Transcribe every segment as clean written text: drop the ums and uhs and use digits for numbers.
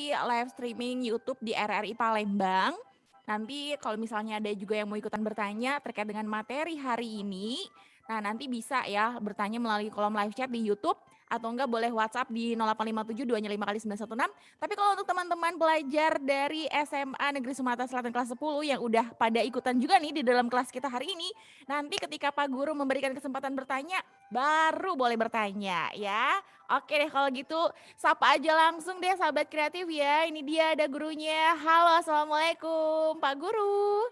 di live streaming YouTube di RRI Palembang. Nanti kalau misalnya ada juga yang mau ikutan bertanya terkait dengan materi hari ini, nah nanti bisa ya bertanya melalui kolom live chat di YouTube atau enggak boleh WhatsApp di 0857 2-5 kali 916. Tapi kalau untuk teman-teman pelajar dari SMA Negeri Sumatera Selatan kelas 10 yang udah pada ikutan juga nih di dalam kelas kita hari ini, nanti ketika Pak Guru memberikan kesempatan bertanya, baru boleh bertanya ya. Oke deh kalau gitu, sapa aja langsung deh sahabat kreatif ya. Ini dia ada gurunya. Halo, Assalamualaikum Pak Guru.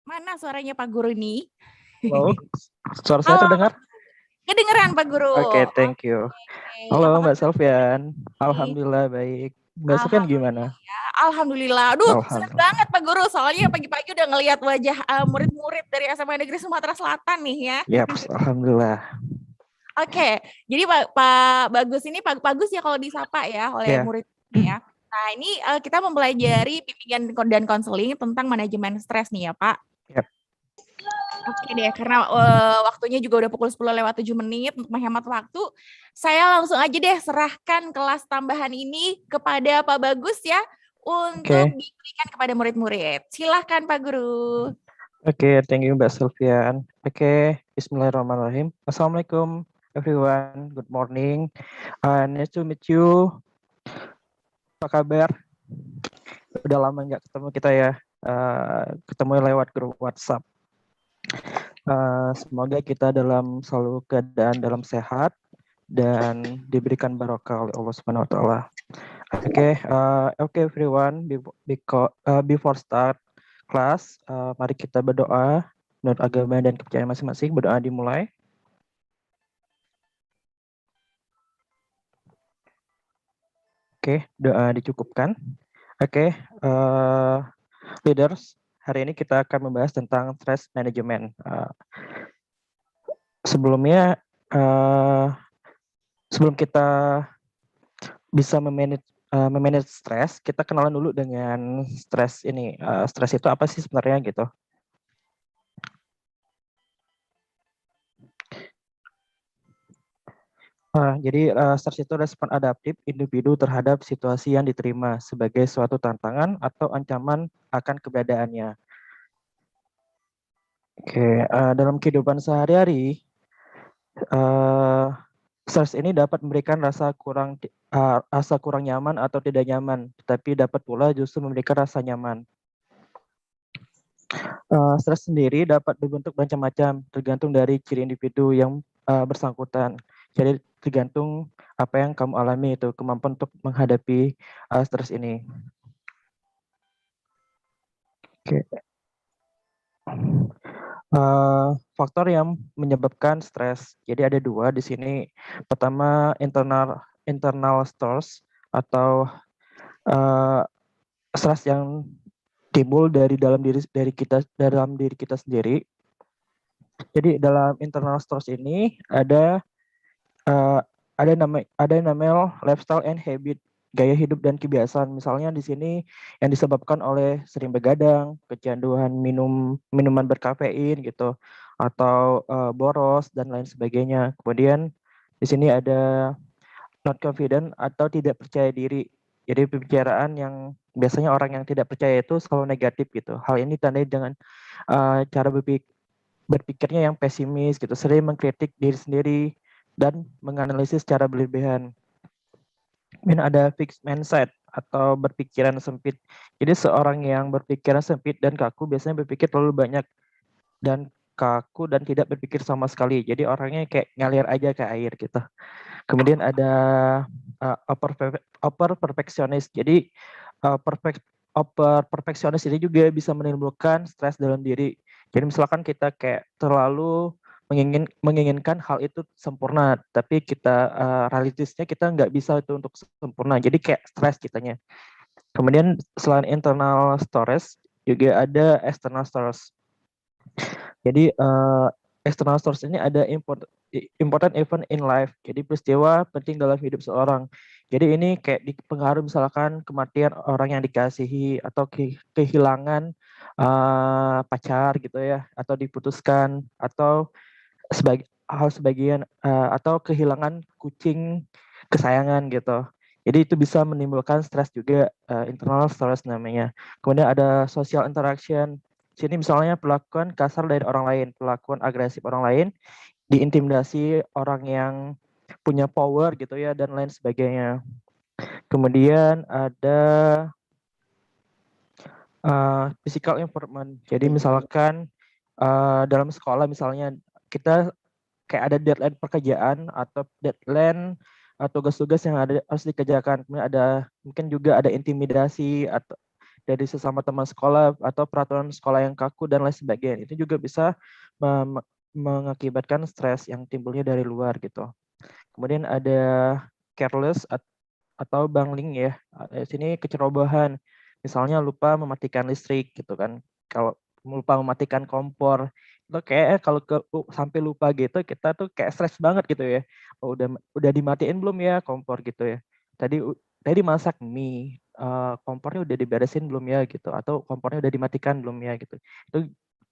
Mana suaranya Pak Guru nih? Halo, suara saya Halo, terdengar? kedengeran Pak Guru. Oke, thank you. Oke, apa Halo Mbak kabar Sofyan, nih? Alhamdulillah baik. Mbak Sofyan Alhamdulillah gimana? ya. Alhamdulillah. Aduh, seneng Alhamdulillah. banget Pak Guru. Soalnya pagi-pagi udah ngelihat wajah murid-murid dari SMA Negeri Sumatera Selatan nih ya. Yaps, Alhamdulillah. Oke, jadi Pak Bagus ini Pak Bagus ya kalau disapa ya oleh Ya, muridnya ya. Nah ini kita mempelajari bimbingan dan konseling tentang manajemen stres nih ya Pak. ya. Oke deh, karena waktunya juga udah pukul 10 lewat 7 menit untuk menghemat waktu, saya langsung aja deh serahkan kelas tambahan ini kepada Pak Bagus ya untuk Oke, diberikan kepada murid-murid. Silahkan Pak Guru. oke, thank you Mbak Sofyan. Oke, Bismillahirrahmanirrahim. Assalamualaikum everyone, good morning. Nice to meet you. Apa kabar? Udah lama nggak ketemu kita ya. Ketemu lewat grup WhatsApp. Semoga kita selalu keadaan dalam sehat dan diberikan barokah oleh Allah Subhanahu wa taala. Okay, everyone. Before start class, mari kita berdoa menurut agama dan kepercayaan masing-masing. Berdoa dimulai. Oke, doa dicukupkan. Oke, leaders, hari ini kita akan membahas tentang stress management. Sebelumnya, sebelum kita bisa memanage stres, kita kenalan dulu dengan stres ini. Stres itu apa sih sebenarnya gitu? Jadi stres itu respon adaptif individu terhadap situasi yang diterima sebagai suatu tantangan atau ancaman akan keberadaannya. Oke, dalam kehidupan sehari-hari, stres ini dapat memberikan rasa kurang nyaman atau tidak nyaman, tetapi dapat pula justru memberikan rasa nyaman. Stres sendiri dapat berbentuk macam-macam, tergantung dari ciri individu yang bersangkutan. Jadi tergantung apa yang kamu alami itu, kemampuan untuk menghadapi stres ini. Oke. Faktor yang menyebabkan stres. Jadi ada dua di sini. Pertama internal stress atau stres yang timbul dalam diri kita sendiri. Jadi dalam internal stress ini ada namanya lifestyle and habit, gaya hidup dan kebiasaan. Misalnya di sini yang disebabkan oleh sering begadang, kecanduan minuman berkafein gitu, atau boros dan lain sebagainya. Kemudian di sini ada not confident atau tidak percaya diri. Jadi pembicaraan yang biasanya orang yang tidak percaya itu selalu negatif gitu. Hal ini ditandai dengan cara berpikirnya yang pesimis gitu, sering mengkritik diri sendiri dan menganalisis secara berlebihan. Dan ada fixed mindset atau berpikiran sempit. Jadi seorang yang berpikiran sempit dan kaku biasanya berpikir terlalu banyak dan kaku dan tidak berpikir sama sekali. Jadi orangnya kayak ngalir aja ke air gitu. Kemudian ada over perfectionist. Jadi over perfectionist ini juga bisa menimbulkan stres dalam diri. Jadi misalkan kita kayak terlalu menginginkan hal itu sempurna, tapi kita realistisnya kita nggak bisa itu untuk sempurna. Jadi kayak stres kitanya. Kemudian selain internal stress, juga ada external stress. Jadi external stress ini ada important event in life. Jadi peristiwa penting dalam hidup seorang. Jadi ini kayak dipengaruhi misalkan kematian orang yang dikasihi atau kehilangan pacar gitu ya, atau diputuskan atau sebagian atau kehilangan kucing kesayangan gitu. Jadi itu bisa menimbulkan stres juga, internal stress namanya. Kemudian ada social interaction. Sini misalnya perlakuan kasar dari orang lain, perlakuan agresif orang lain, diintimidasi orang yang punya power gitu ya dan lain sebagainya. Kemudian ada physical improvement. Jadi misalkan dalam sekolah misalnya kita kayak ada deadline pekerjaan atau deadline tugas-tugas yang harus dikerjakan. Kemudian ada mungkin juga ada intimidasi atau dari sesama teman sekolah atau peraturan sekolah yang kaku dan lain sebagainya. Itu juga bisa mengakibatkan stres yang timbulnya dari luar gitu. Kemudian ada careless atau bungling ya. Di sini kecerobohan. Misalnya lupa mematikan listrik gitu kan. Kalau lupa mematikan kompor, itu kayak kalau sampai lupa gitu kita tuh kayak stres banget gitu ya. Oh, udah dimatiin belum ya kompor gitu ya. Tadi masak mie, kompornya udah diberesin belum ya gitu, atau kompornya udah dimatikan belum ya gitu. Itu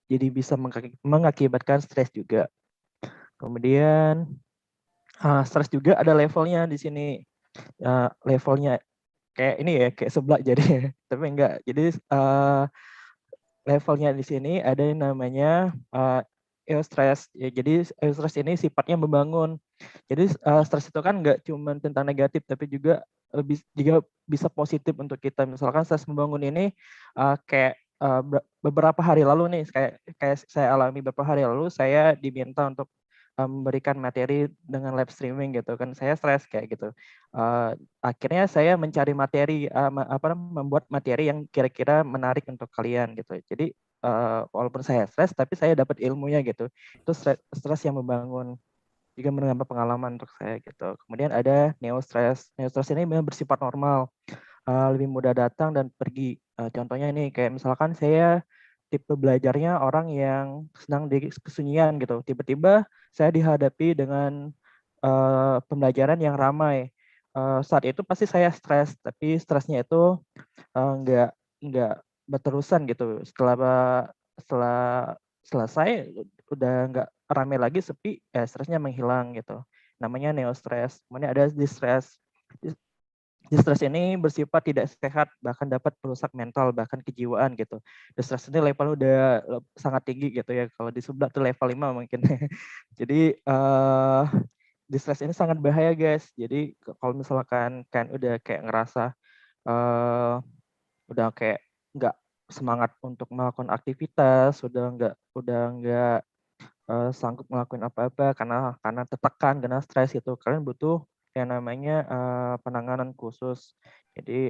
jadi bisa mengakibatkan stres juga. Kemudian stres juga ada levelnya di sini. Levelnya kayak ini ya, kayak seblak jadi tapi enggak. Jadi levelnya di sini ada yang namanya eustress. Ya, jadi eustress ini sifatnya membangun. Jadi stres itu kan nggak cuma tentang negatif, tapi juga juga bisa positif untuk kita. Misalkan stres membangun ini kayak beberapa hari lalu nih, kayak saya alami beberapa hari lalu, saya diminta untuk memberikan materi dengan live streaming gitu kan. Saya stres kayak gitu. Akhirnya saya mencari materi, membuat materi yang kira-kira menarik untuk kalian gitu. Jadi walaupun saya stres, tapi saya dapat ilmunya gitu. Itu stres yang membangun, juga menambah pengalaman untuk saya gitu. Kemudian ada neostress. Neostress ini memang bersifat normal, lebih mudah datang dan pergi. Contohnya ini kayak misalkan saya tipe belajarnya orang yang senang di kesunyian gitu. Tiba-tiba saya dihadapi dengan pembelajaran yang ramai. Saat itu pasti saya stres, tapi stresnya itu nggak berterusan gitu. Setelah selesai udah nggak rame lagi, sepi, stresnya menghilang gitu. Namanya neostress. Kemudian ada distress. Distress ini bersifat tidak sehat, bahkan dapat merusak mental, bahkan kejiwaan gitu. Distress ini level udah sangat tinggi gitu ya. Kalau di sebelah tuh level 5 mungkin. Jadi distress ini sangat bahaya guys. Jadi kalau misalkan kan udah kayak ngerasa uh, udah kayak nggak semangat untuk melakukan aktivitas, udah nggak sanggup ngelakuin apa-apa karena tertekan, karena stres gitu. Kalian butuh yang namanya penanganan khusus. Jadi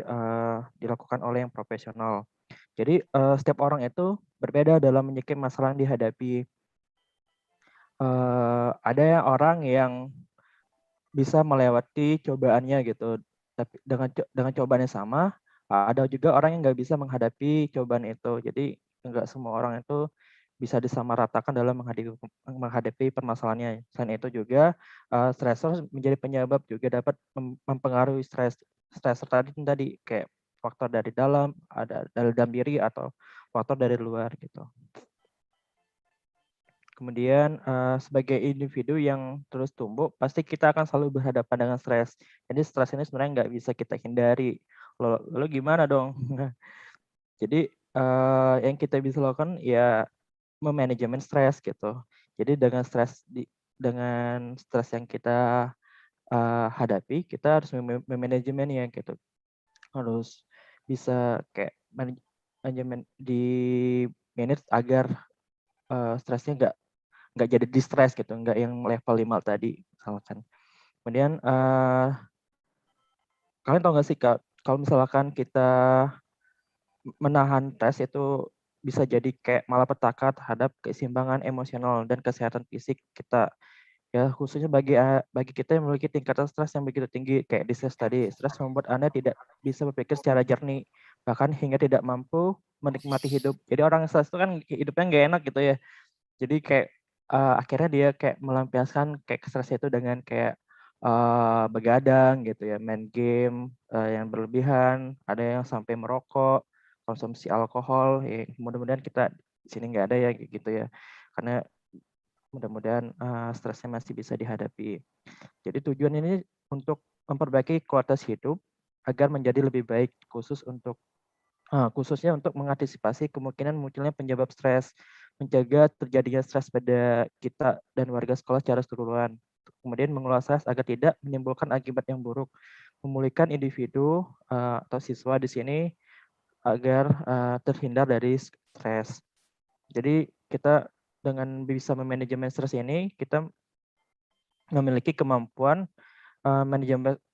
dilakukan oleh yang profesional. Jadi setiap orang itu berbeda dalam menyikapi masalah yang dihadapi. Ada yang orang yang bisa melewati cobaannya gitu, tapi dengan cobaan yang sama, ada juga orang yang nggak bisa menghadapi cobaan itu. Jadi nggak semua orang itu bisa disamaratakan dalam menghadapi permasalahannya. Selain itu juga stresor menjadi penyebab juga dapat mempengaruhi stresor tadi kayak faktor dari dalam, ada dari dalam diri atau faktor dari luar gitu. Kemudian sebagai individu yang terus tumbuh, pasti kita akan selalu berhadapan dengan stres. Jadi stres ini sebenarnya nggak bisa kita hindari. Lalu gimana dong? Jadi yang kita bisa lakukan ya memanajemen stres gitu. Jadi dengan stres yang kita hadapi, kita harus memanajemennya gitu. Harus bisa kayak manajemen di manage agar stresnya nggak jadi distress gitu, nggak yang level 5 tadi misalkan. Kemudian kalian tahu nggak sih kalau misalkan kita menahan stres itu bisa jadi kayak malapetaka terhadap keseimbangan emosional dan kesehatan fisik kita. Ya khususnya bagi kita yang memiliki tingkatan stres yang begitu tinggi kayak distress tadi. Stres membuat Anda tidak bisa berpikir secara jernih, bahkan hingga tidak mampu menikmati hidup. Jadi orang stres itu kan hidupnya nggak enak gitu ya. Jadi kayak akhirnya dia kayak melampiaskan kayak stres itu dengan kayak begadang gitu ya, main game yang berlebihan, ada yang sampai merokok, konsumsi alkohol. Ya, mudah-mudahan kita di sini nggak ada ya gitu ya, karena mudah-mudahan stresnya masih bisa dihadapi. Jadi tujuan ini untuk memperbaiki kualitas hidup agar menjadi lebih baik, khususnya untuk mengantisipasi kemungkinan munculnya penyebab stres, mencegah terjadinya stres pada kita dan warga sekolah secara keseluruhan. Kemudian mengelola stres agar tidak menimbulkan akibat yang buruk, memulihkan individu atau siswa di sini agar terhindar dari stres. Jadi kita dengan bisa memanajemen stres ini, kita memiliki kemampuan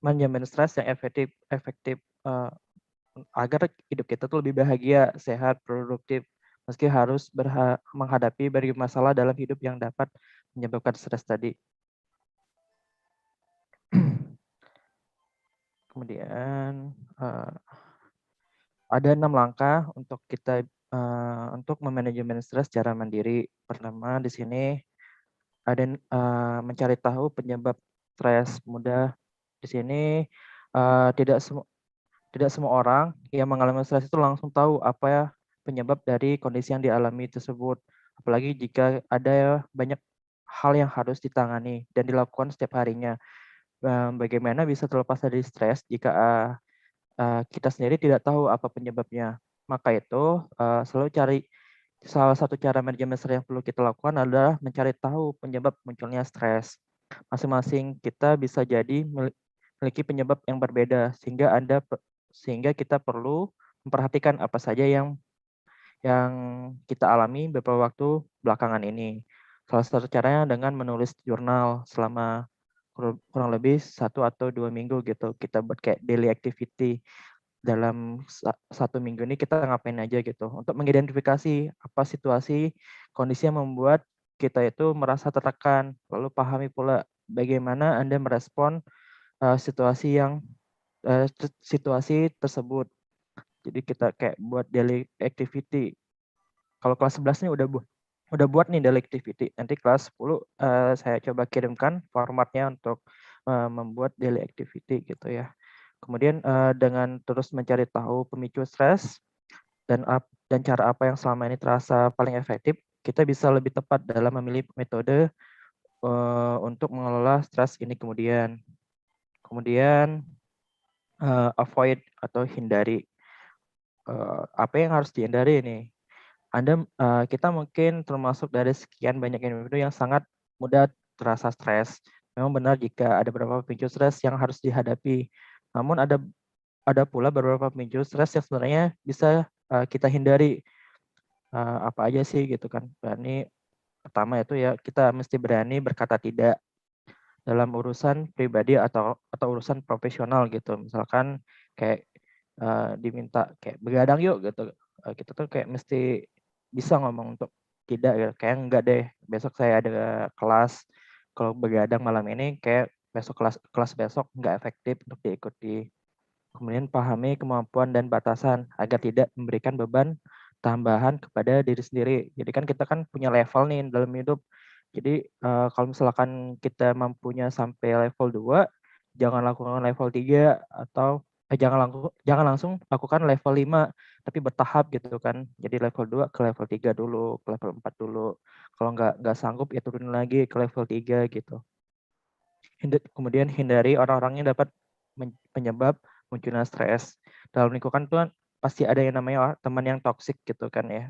manajemen stres yang efektif agar hidup kita tuh lebih bahagia, sehat, produktif, meski harus menghadapi berbagai masalah dalam hidup yang dapat menyebabkan stres tadi. Kemudian ada 6 langkah untuk kita untuk memanajemen stres secara mandiri. Pertama di sini ada mencari tahu penyebab stres mudah. Di sini tidak semua orang yang mengalami stres itu langsung tahu apa ya penyebab dari kondisi yang dialami tersebut. Apalagi jika ada banyak hal yang harus ditangani dan dilakukan setiap harinya. Bagaimana bisa terlepas dari stres jika kita sendiri tidak tahu apa penyebabnya. Maka itu selalu cari salah satu cara manajemen stres yang perlu kita lakukan adalah mencari tahu penyebab munculnya stres. Masing-masing kita bisa jadi memiliki penyebab yang berbeda sehingga kita perlu memperhatikan apa saja yang kita alami beberapa waktu belakangan ini. Salah satu caranya dengan menulis jurnal selama kurang lebih 1 atau 2 minggu gitu. Kita buat kayak daily activity dalam 1 minggu ini kita ngapain aja gitu. Untuk mengidentifikasi apa situasi, kondisi yang membuat kita itu merasa tertekan. Lalu pahami pula bagaimana Anda merespon situasi tersebut. Jadi kita kayak buat daily activity. Kalau kelas 11 nih udah buat nih daily activity. Nanti kelas 10 saya coba kirimkan formatnya untuk membuat daily activity gitu ya. Kemudian dengan terus mencari tahu pemicu stres dan cara apa yang selama ini terasa paling efektif, kita bisa lebih tepat dalam memilih metode untuk mengelola stres ini kemudian. Kemudian avoid atau hindari. Apa yang harus dihindari nih? Kita mungkin termasuk dari sekian banyak individu yang sangat mudah terasa stres. Memang benar jika ada beberapa pemicu stres yang harus dihadapi. Namun ada pula beberapa pemicu stres yang sebenarnya bisa kita hindari. Apa aja sih gitu kan? Pertama itu ya kita mesti berani berkata tidak dalam urusan pribadi atau urusan profesional gitu. Misalkan kayak diminta kayak begadang yuk gitu. Kita tuh kayak mesti bisa ngomong untuk tidak ya. Kayak enggak deh. Besok saya ada kelas. Kalau begadang malam ini kayak kelas besok nggak efektif untuk diikuti. Kemudian pahami kemampuan dan batasan agar tidak memberikan beban tambahan kepada diri sendiri. Jadi kan kita kan punya level nih dalam hidup. Jadi kalau misalkan kita mampunya sampai level 2, jangan lakukan level 3 atau jangan langsung lakukan level 5, tapi bertahap gitu kan. Jadi level 2 ke level 3 dulu, ke level 4 dulu. Kalau nggak sanggup ya turun lagi ke level 3 gitu. Kemudian hindari orang-orang yang dapat penyebab munculnya stres. Dalam lingkungan itu kan pasti ada yang namanya teman yang toksik gitu kan ya.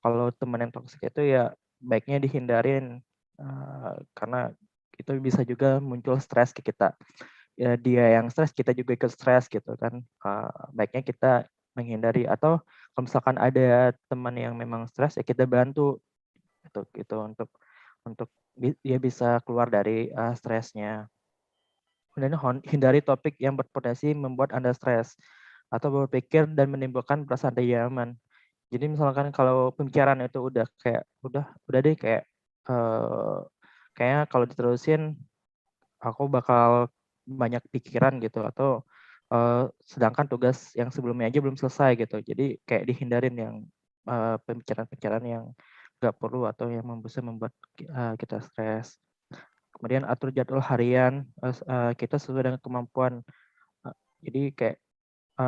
Kalau teman yang toksik itu ya baiknya dihindarin karena itu bisa juga muncul stres ke kita. Ya, dia yang stres, kita juga ikut stres gitu kan. Baiknya kita menghindari atau kalau misalkan ada teman yang memang stres ya kita bantu gitu untuk dia bisa keluar dari stresnya. Kemudian hindari topik yang berpotensi membuat Anda stres atau berpikir dan menimbulkan perasaan tidak nyaman. Jadi misalkan kalau pembicaraan itu udah deh kayak kayaknya kalau diterusin aku bakal banyak pikiran gitu atau sedangkan tugas yang sebelumnya aja belum selesai gitu. Jadi kayak dihindarin yang pembicaraan-pembicaraan yang nggak perlu atau yang bisa membuat kita stres. Kemudian atur jadwal harian kita sesuai dengan kemampuan. Jadi kayak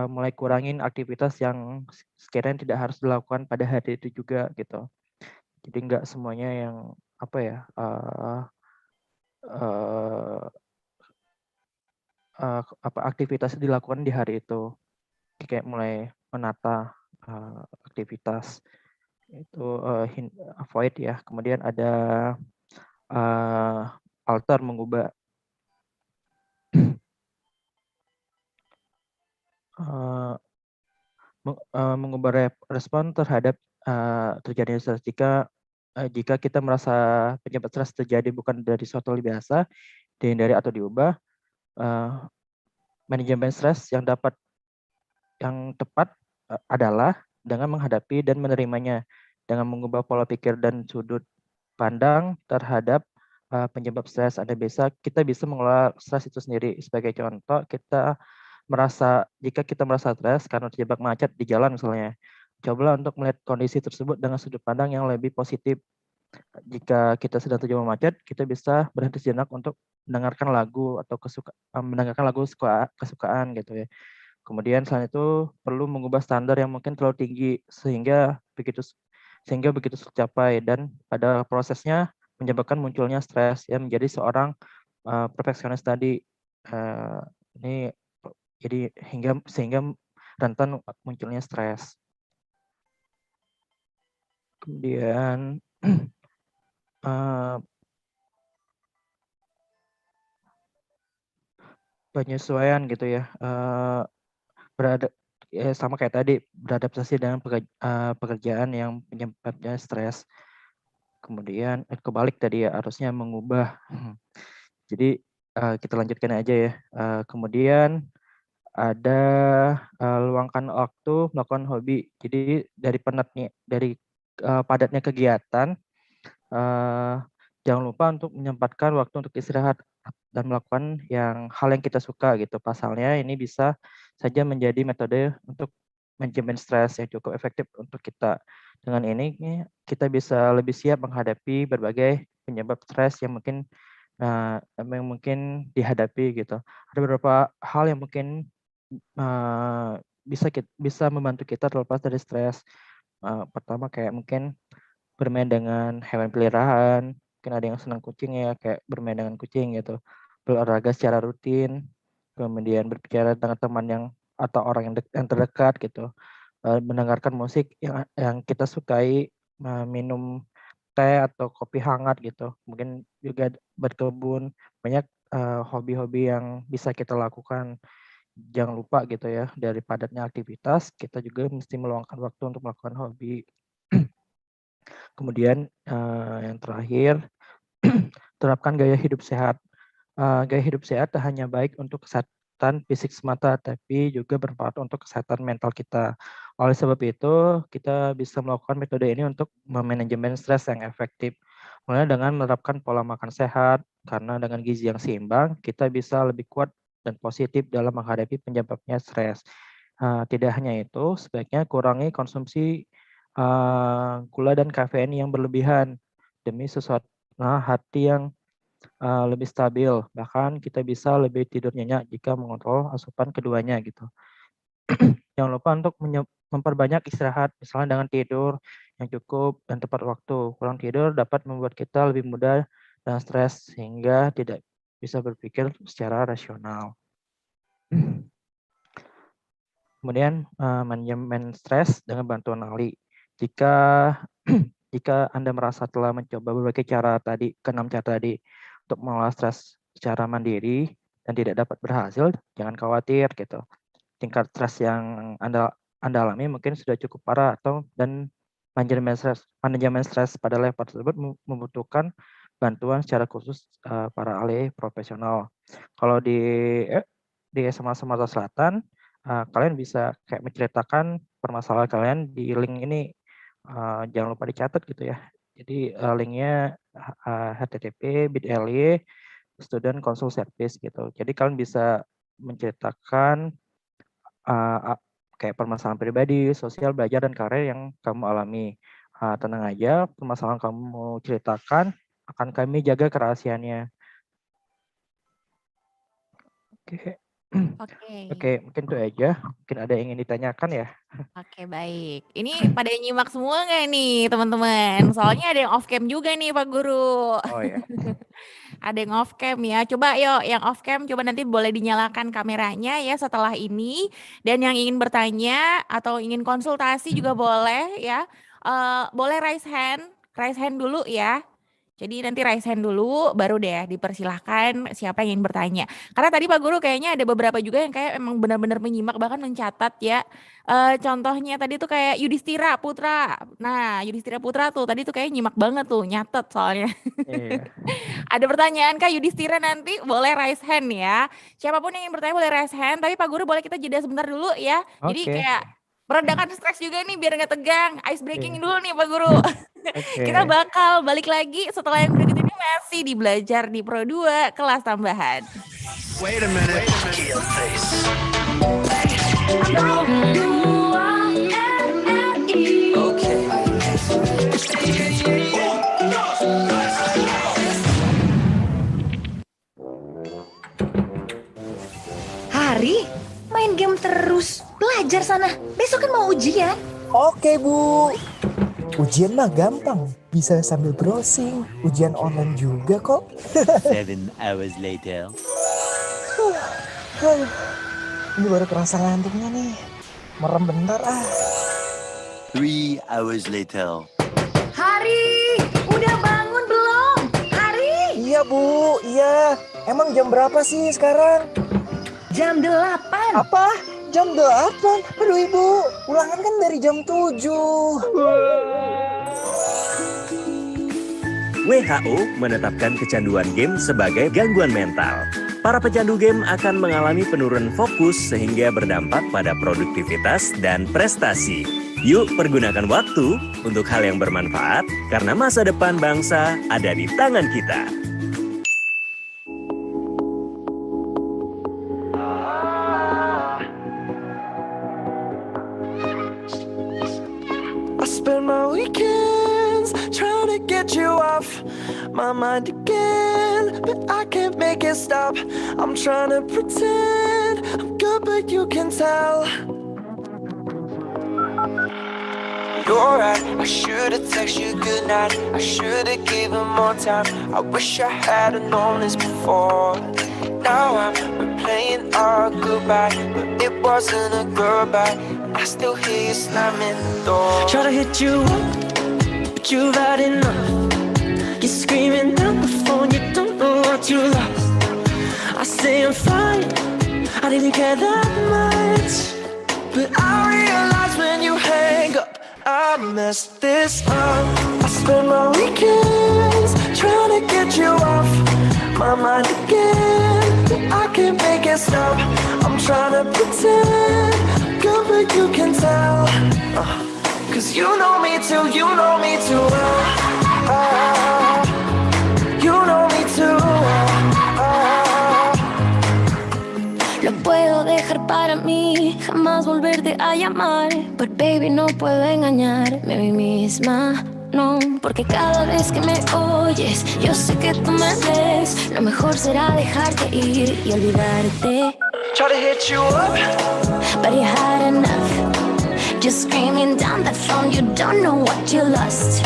mulai kurangin aktivitas yang sekiranya tidak harus dilakukan pada hari itu juga gitu. Jadi nggak semuanya yang apa ya aktivitas dilakukan di hari itu. Kayak mulai menata aktivitas itu avoid ya. Kemudian ada alter, mengubah mengubah respon terhadap terjadinya stres. Jika kita merasa penyebab stres terjadi bukan dari suatu hal biasa, dihindari atau diubah. Manajemen stres yang tepat adalah dengan menghadapi dan menerimanya, dengan mengubah pola pikir dan sudut pandang terhadap penyebab stres. Kita bisa mengelola stres itu sendiri. Sebagai contoh, jika kita merasa stres karena terjebak macet di jalan misalnya, cobalah untuk melihat kondisi tersebut dengan sudut pandang yang lebih positif. Jika kita sedang terjebak macet, kita bisa berhenti sejenak untuk mendengarkan lagu atau mendengarkan lagu kesukaan gitu ya. Kemudian selain itu perlu mengubah standar yang mungkin terlalu tinggi sehingga begitu tercapai, dan pada prosesnya menyebabkan munculnya stres ya, menjadi seorang perfeksionis tadi. Ini jadi sehingga rentan munculnya stres. Kemudian penyesuaian gitu ya, sama kayak tadi, beradaptasi dengan pekerjaan yang penyebabnya stres. Kemudian kebalik tadi ya, harusnya mengubah. Jadi kita lanjutkan aja ya. Kemudian ada luangkan waktu melakukan hobi. Jadi dari padatnya kegiatan, jangan lupa untuk menyempatkan waktu untuk istirahat dan melakukan hal yang kita suka gitu. Pasalnya ini bisa saja menjadi metode untuk manajemen stres yang cukup efektif untuk kita. Dengan ini kita bisa lebih siap menghadapi berbagai penyebab stres yang mungkin dihadapi gitu. Ada beberapa hal yang mungkin bisa membantu kita terlepas dari stres. Pertama kayak mungkin bermain dengan hewan peliharaan, mungkin ada yang senang kucing ya, kayak bermain dengan kucing gitu. Berolahraga secara rutin, kemudian berbicara dengan teman atau orang yang terdekat gitu. Mendengarkan musik yang kita sukai, minum teh atau kopi hangat gitu. Mungkin juga berkebun, banyak hobi-hobi yang bisa kita lakukan. Jangan lupa gitu ya, dari padatnya aktivitas, kita juga mesti meluangkan waktu untuk melakukan hobi. Kemudian yang terakhir, terapkan gaya hidup sehat. Gaya hidup sehat tak hanya baik untuk kesehatan fisik semata, tapi juga bermanfaat untuk kesehatan mental kita. Oleh sebab itu, kita bisa melakukan metode ini untuk memanajemen stres yang efektif. Mulai dengan menerapkan pola makan sehat, karena dengan gizi yang seimbang, kita bisa lebih kuat dan positif dalam menghadapi penyebabnya stres. Tidak hanya itu, sebaiknya kurangi konsumsi gula dan kafein yang berlebihan demi hati yang lebih stabil. Bahkan kita bisa lebih tidur nyenyak jika mengontrol asupan keduanya gitu. Jangan lupa untuk memperbanyak istirahat, misalnya dengan tidur yang cukup dan tepat waktu. Kurang tidur dapat membuat kita lebih mudah dan stres sehingga tidak bisa berpikir secara rasional. Kemudian manajemen stres dengan bantuan ahli. Jika Anda merasa telah mencoba berbagai keenam cara tadi untuk mengelola stres secara mandiri dan tidak dapat berhasil, jangan khawatir gitu. Tingkat stres yang Anda alami mungkin sudah cukup parah dan manajemen stres pada level tersebut membutuhkan bantuan secara khusus para ahli profesional. Kalau di SMA Sumatera Selatan, kalian bisa kayak menceritakan permasalahan kalian di link ini. Jangan lupa dicatat gitu ya. Jadi linknya http://bit.ly student consult service gitu. Jadi kalian bisa menceritakan kayak permasalahan pribadi, sosial, belajar, dan karir yang kamu alami. Tenang aja, permasalahan kamu ceritakan akan kami jaga kerahasiaannya. Oke. Oke. Oke, mungkin itu aja. Mungkin ada yang ingin ditanyakan ya? Oke, baik. Ini pada nyimak semua nggak nih, teman-teman? Soalnya ada yang off cam juga nih, Pak Guru. Oh ya. Ada yang off cam ya. Coba yuk, yang off cam coba nanti boleh dinyalakan kameranya ya setelah ini. Dan yang ingin bertanya atau ingin konsultasi juga boleh ya. Boleh raise hand dulu ya. Jadi nanti raise hand dulu, baru deh dipersilahkan siapa yang ingin bertanya. Karena tadi Pak Guru kayaknya ada beberapa juga yang kayak emang benar-benar menyimak bahkan mencatat ya. Contohnya tadi tuh kayak Yudhistira Putra. Nah, Yudhistira Putra tuh tadi tuh kayak nyimak banget tuh, nyatet soalnya. Iya. Ada pertanyaan Kak Yudhistira nanti boleh raise hand ya. Siapapun yang ingin bertanya boleh raise hand, tapi Pak Guru boleh kita jeda sebentar dulu ya. Jadi Oke. kayak meredakan stres juga nih biar nggak tegang. Ice breaking Iya. dulu nih Pak Guru. Kita Oke. bakal balik lagi setelah yang berikut ini masih di belajar di Pro 2 kelas tambahan. Wait a minute. Kill face. Okay. Hari, main game terus. Belajar sana. Besok kan mau ujian. Oke, Bu. Ujian mah gampang. Bisa sambil browsing. Ujian online juga kok. 7 hours later. Ini baru kerasa ngantuknya nih. Merem bentar ah. 3 hours later. Hari, udah bangun belum? Hari, Iya, Bu. Iya. Emang jam berapa sih sekarang? jam 8. Apa? Jam 8? Aduh, Ibu. Ulangan kan dari jam 7. WHO menetapkan kecanduan game sebagai gangguan mental. Para pecandu game akan mengalami penurunan fokus sehingga berdampak pada produktivitas dan prestasi. Yuk pergunakan waktu untuk hal yang bermanfaat karena masa depan bangsa ada di tangan kita. I spend my weekends trying to get you off my mind again, but I can't make it stop. I'm trying to pretend I'm good, but you can tell. You're right, I should've texted you goodnight. I should've given more time. I wish I had've known this before. Now I'm replaying our goodbye, but it wasn't a goodbye. I still hear you slamming the door. Try to hit you up, but you've had enough. You're screaming down the phone, you don't know what you lost. I say I'm fine, I didn't care that much, but I realize when you hang up, I messed this up. I spend my weekends trying to get you off my mind again, but I can't make it stop. I'm trying to pretend I'm good, but you can tell. Cause you know me too, you know me too well. You know me too well. Lo puedo dejar para mí, jamás volverte a llamar. But baby, no puedo engañarme a mí misma, no. Porque cada vez que me oyes, yo sé que tú me ves. Lo mejor será dejarte ir y olvidarte. Try to hit you up, But you had enough, just screaming down the phone. You don't know what you lost.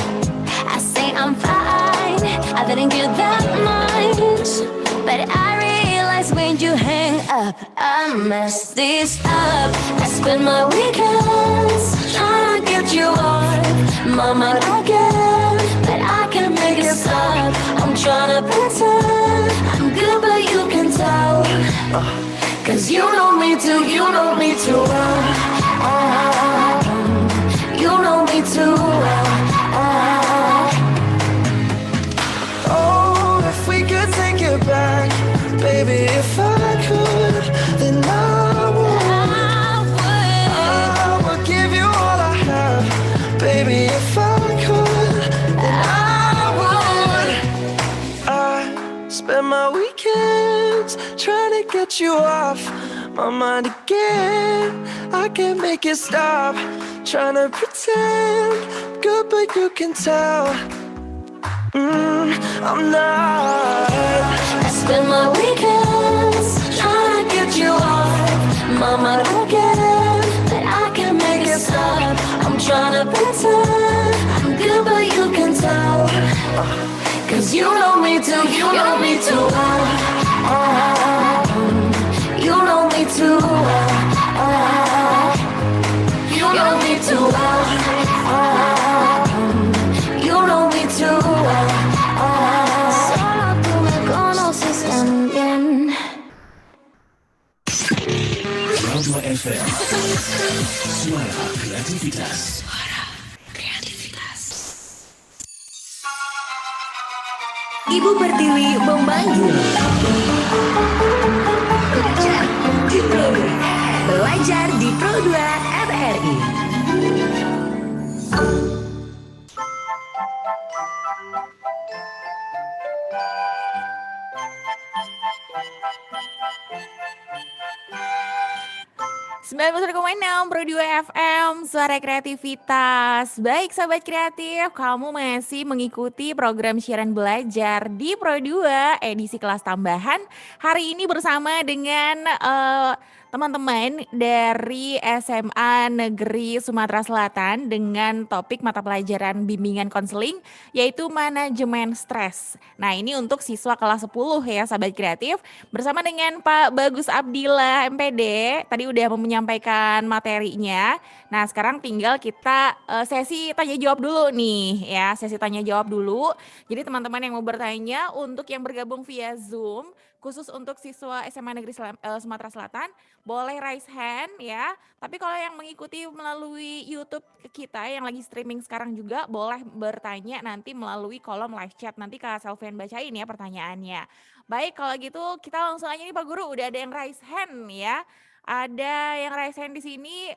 I say I'm fine, I didn't care that much, but I realize when you hang up, I messed this up. I spend my weekends trying to get you off my mind again, but I can't make it stop. I'm trying to pretend I'm good, but you can tell. cause you know me too, you know me too well. You know me too well. Oh, if we could take it back, baby, if I could, then I would give you all I have, baby, if I could, then I would. I spend my weekends trying to get you off my mind again. I can't make it stop. Trying to pretend good, but you can tell. I'm not. I spend my weekends trying to get you off You know me too, you know me too well. You know me too well. You know me too well. You know me too well. Solo tú me conoces tan bien. Pro 2 FM. Suara kreativitas. Ibu Pertiwi memanggil. Belajar di Pro 2. Belajar di Pro 2 RRI. Sembilan 91,6 Pro 2 FM, suara kreativitas. Baik sahabat kreatif, kamu masih mengikuti program siaran belajar di Pro 2 edisi kelas tambahan. Hari ini bersama dengan teman-teman dari SMA Negeri Sumatera Selatan dengan topik mata pelajaran bimbingan konseling yaitu manajemen stres. Nah, ini untuk siswa kelas 10 ya sahabat kreatif bersama dengan Pak Bagus Abdillah MPD. Tadi udah menyampaikan materinya. Nah, sekarang tinggal kita sesi tanya jawab dulu nih ya, sesi tanya jawab dulu. Jadi teman-teman yang mau bertanya untuk yang bergabung via Zoom khusus untuk siswa SMA Negeri Sumatera Selatan boleh raise hand ya. Tapi kalau yang mengikuti melalui YouTube kita yang lagi streaming sekarang juga boleh bertanya nanti melalui kolom live chat. Nanti Kak Selvian bacain ya pertanyaannya. Baik, kalau gitu kita langsung aja nih Pak Guru, udah ada yang raise hand ya. Ada yang raise hand di sini,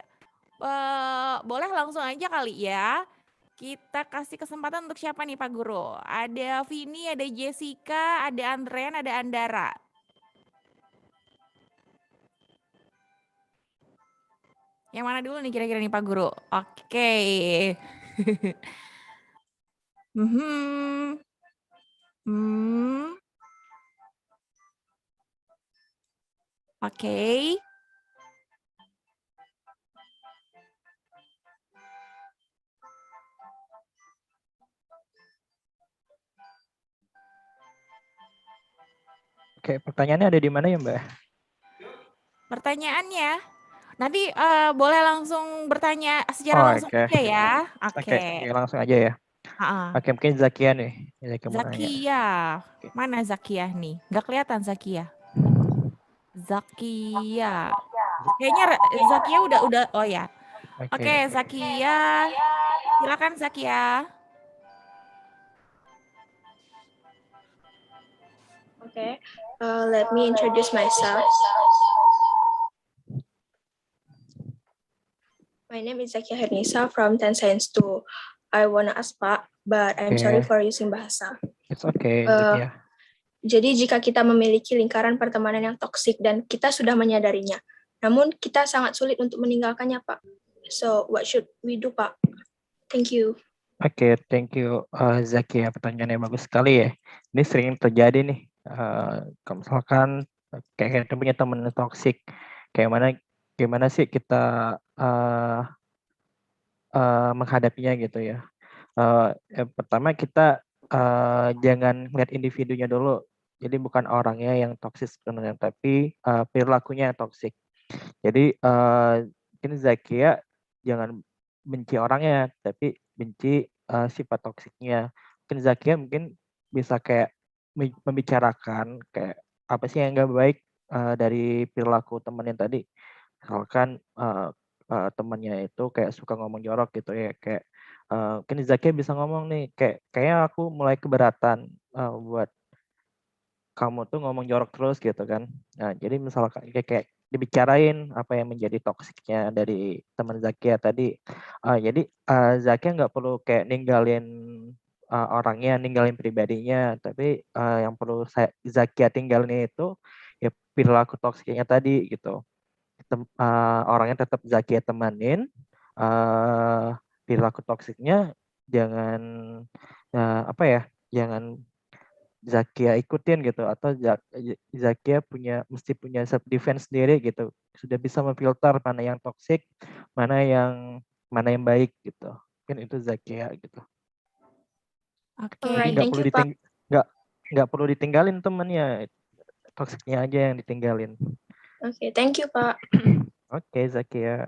boleh langsung aja kali ya. Kita kasih kesempatan untuk siapa nih Pak Guru? Ada Vini, ada Jessica, ada Andrean, ada Andara. Yang mana dulu nih kira-kira nih Pak Guru? Oke. Oke. Oke, pertanyaannya ada di mana ya, Mbak? Pertanyaannya, nanti boleh langsung bertanya secara langsung oke. aja ya. Oke, langsung aja ya. Oke, mungkin Zakia nih. Zakia, mana Zakia nih? Nggak kelihatan Zakia. Zakia, kayaknya Zakia udah. Oh ya. Oke, Zakia, silakan Zakia. Okay, let me introduce myself. My name is Zakia Hernisa from 10 Science 2. I wanna ask Pak, but I'm sorry for using bahasa. It's okay, Zakia. Jadi jika kita memiliki lingkaran pertemanan yang toksik dan kita sudah menyadarinya, namun kita sangat sulit untuk meninggalkannya, Pak. So, what should we do, Pak? Thank you. Oke, thank you Zakia. Pertanyaannya bagus sekali ya. Ini sering terjadi nih. Kalau misalkan kayak kita punya teman toksik, gimana sih kita menghadapinya gitu ya. Yang pertama kita jangan lihat individunya dulu. Jadi bukan orangnya yang toksik sebenarnya, tapi perilakunya yang toksik. Jadi mungkin Zakia jangan benci orangnya, tapi benci sifat toksiknya. Mungkin Zakia bisa kayak membicarakan kayak apa sih yang nggak baik dari perilaku temannya tadi. Misalkan temannya itu kayak suka ngomong jorok gitu ya, kayak mungkin Zakia bisa ngomong nih, kayaknya aku mulai keberatan buat kamu tuh ngomong jorok terus gitu kan. Nah, jadi misalkan kayak dibicarain apa yang menjadi toksiknya dari teman Zakia tadi. Jadi Zakia nggak perlu kayak ninggalin orangnya, ninggalin pribadinya, tapi yang perlu Zakia tinggalin itu ya perilaku toksiknya tadi gitu. Orangnya tetap Zakia temanin, perilaku toksiknya jangan jangan Zakia ikutin gitu, atau Zakia mesti punya self defense sendiri gitu, sudah bisa memfilter mana yang toksik, mana yang baik gitu. Mungkin itu Zakia gitu. Oke. Alright, thank you, Pak. nggak perlu ditinggalin temennya, toksiknya aja yang ditinggalin. Oke, thank you, Pak. Oke, Zakia.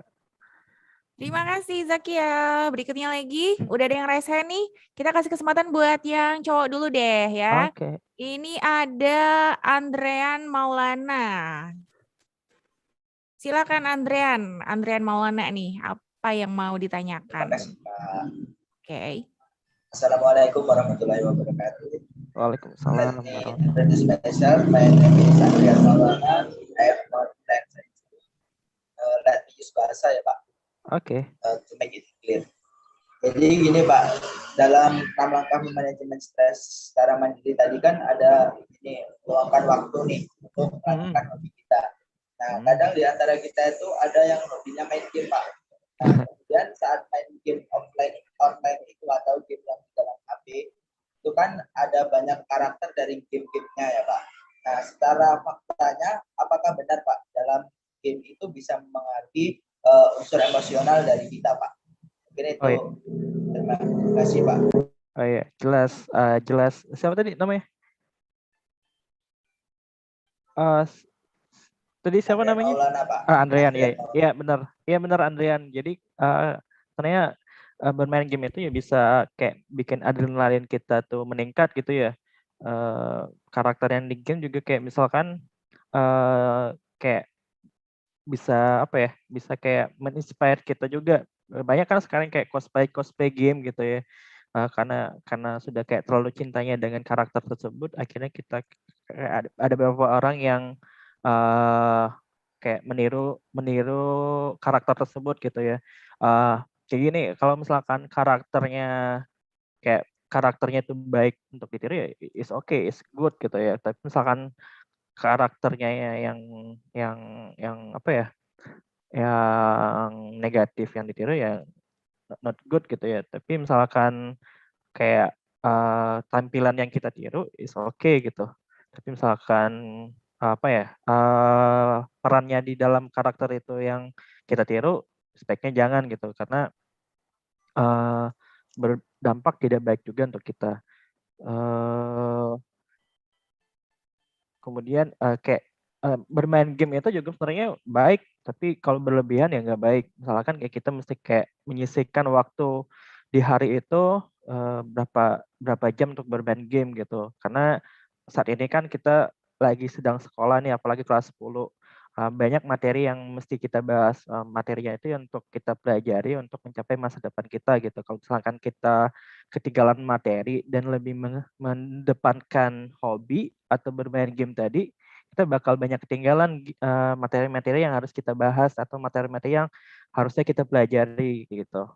Terima kasih Zakia. Berikutnya lagi, udah ada yang rese nih. Kita kasih kesempatan buat yang cowok dulu deh ya. Oke. Ini ada Andrean Maulana. Silakan Andrean Maulana nih, apa yang mau ditanyakan? Terima kasih, Pak. Oke. Assalamualaikum warahmatullahi wabarakatuh. Waalaikumsalam. Ini special. My name is Andrean Maulana. I have not planned. Let me use bahasa ya, Pak. Oke. To make it clear. Jadi gini, Pak, dalam 6 langkah manajemen stres secara mandiri tadi kan ada ini luangkan waktu nih untuk melakukan hobi kita. Nah, kadang di antara kita itu ada yang hobinya main game, Pak. Nah, kemudian saat main game online itu atau game yang di dalam HP, itu kan ada banyak karakter dari game-gamenya ya, Pak. Nah, secara faktanya, apakah benar, Pak, dalam game itu bisa mengerti unsur emosional dari kita, Pak? Mungkin itu. Terima kasih, Pak. Oh iya, jelas. Siapa tadi namanya? Tadi siapa namanya? Maulana, Pak. Andrean, ya. Iya benar. Iya benar Andrean. Jadi sebenarnya bermain game itu ya bisa kayak bikin adrenalin kita tuh meningkat gitu ya. Karakter yang di game juga kayak misalkan kayak bisa apa ya? Bisa kayak menginspire kita juga. Banyak kan sekarang kayak cosplay game gitu ya. Karena sudah kayak terlalu cintanya dengan karakter tersebut, akhirnya kita ada beberapa orang yang kayak meniru karakter tersebut gitu ya. Kayak gini, kalau misalkan karakternya itu baik untuk ditiru ya is okay, is good gitu ya. Tapi misalkan karakternya yang apa ya? Yang negatif yang ditiru ya not good gitu ya. Tapi misalkan kayak tampilan yang kita tiru is okay gitu. Tapi misalkan apa ya perannya di dalam karakter itu yang kita tiru, sebaiknya jangan gitu karena berdampak tidak baik juga untuk kita. Kemudian kayak bermain game itu juga sebenarnya baik, tapi kalau berlebihan ya nggak baik. Misalkan kayak kita mesti kayak menyisihkan waktu di hari itu berapa jam untuk bermain game gitu. Karena saat ini kan kita lagi sedang sekolah nih, apalagi kelas 10. Banyak materi yang mesti kita bahas. Materinya itu untuk kita pelajari untuk mencapai masa depan kita gitu. Kalau misalkan kita ketinggalan materi dan lebih mendepankan hobi atau bermain game tadi, kita bakal banyak ketinggalan materi-materi yang harus kita bahas atau materi-materi yang harusnya kita pelajari gitu.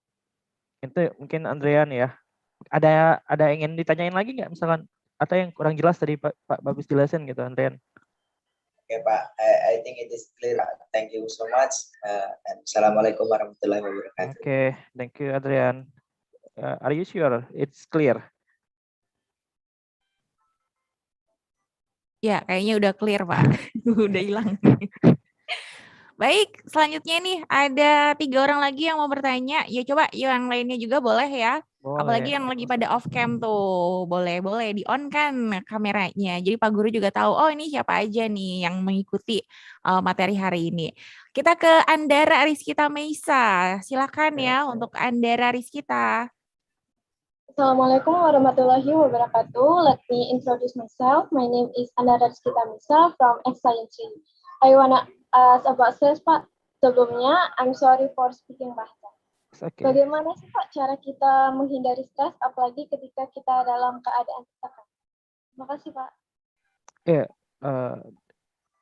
Itu mungkin Andrean ya. Ada yang ingin ditanyain lagi nggak misalkan atau yang kurang jelas tadi Pak Bagus jelasin gitu Andrean? Oke, Pak, I think it is clear. Thank you so much. And Assalamualaikum warahmatullahi wabarakatuh. Okay, thank you Adrian. Are you sure it's clear? Ya, kayaknya udah clear, Pak. Udah hilang. Baik, selanjutnya nih ada 3 orang lagi yang mau bertanya. Ya coba yang lainnya juga boleh ya. Boleh. Apalagi yang lagi pada off cam tuh. Boleh di on kan kameranya. Jadi Pak Guru juga tahu, oh ini siapa aja nih yang mengikuti materi hari ini. Kita ke Andara Rizkita Meisa. Silakan ya untuk Andara Rizkita. Assalamualaikum warahmatullahi wabarakatuh. Let me introduce myself. My name is Andara Rizkita Meisa from X-Science. I wanna ask about stress, Pak. Sebelumnya, I'm sorry for speaking bahasa. Okay. Bagaimana sih Pak cara kita menghindari stres, apalagi ketika kita dalam keadaan tertekan? Terima kasih Pak. Ya,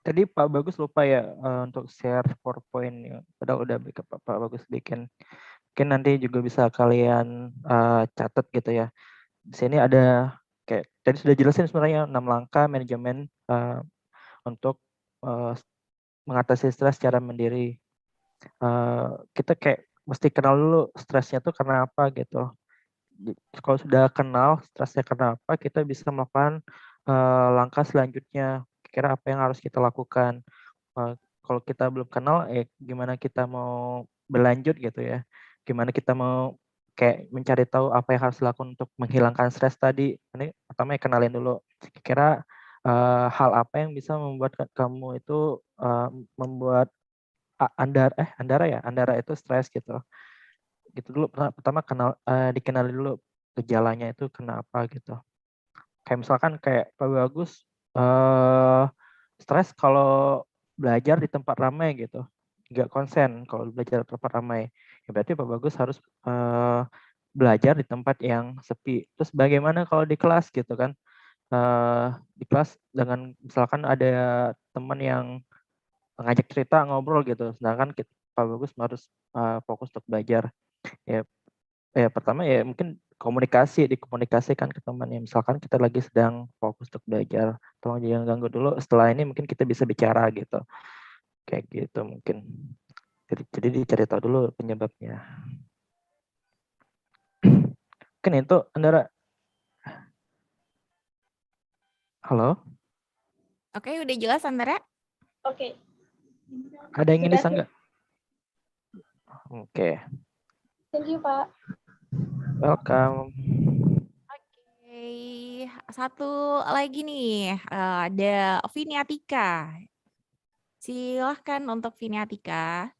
tadi Pak Bagus lupa ya untuk share PowerPoint ya. Padahal udah Pak Bagus bikin. Mungkin nanti juga bisa kalian catat gitu ya. Di sini ada kayak tadi sudah jelasin sebenarnya 6 langkah manajemen untuk mengatasi stres secara mandiri. Kita kayak mesti kenal dulu stresnya tuh karena apa gitu. Kalau sudah kenal stresnya karena apa, kita bisa melakukan langkah selanjutnya. Kira apa yang harus kita lakukan. Kalau kita belum kenal, gimana kita mau berlanjut gitu ya. Gimana kita mau kayak mencari tahu apa yang harus dilakukan untuk menghilangkan stres tadi. Ini pertama kenalin dulu Kira-kira hal apa yang bisa membuat kamu itu membuat Andara itu stres gitu. Gitu dulu pertama dikenali dulu gejalanya itu kenapa gitu. Kayak misalkan kayak Pak Bagus stres kalau belajar di tempat ramai gitu. Nggak konsen kalau belajar di tempat ramai. Ya berarti Pak Bagus harus belajar di tempat yang sepi. Terus bagaimana kalau di kelas gitu kan? Di kelas dengan misalkan ada teman yang ngajak cerita ngobrol gitu, sedangkan Pak Bagus harus fokus untuk belajar. Ya pertama ya mungkin dikomunikasikan ke teman ya, misalkan kita lagi sedang fokus untuk belajar, tolong jangan ganggu dulu, setelah ini mungkin kita bisa bicara gitu, kayak gitu mungkin. Jadi dicari tahu dulu penyebabnya. Mungkin itu Andara. Halo? Oke, udah jelas Andara? Oke. Ada yang ingin disanggah? Oke. Thank you, Pak. Welcome. Oke, satu lagi nih, ada Viniatika. Silahkan untuk Viniatika.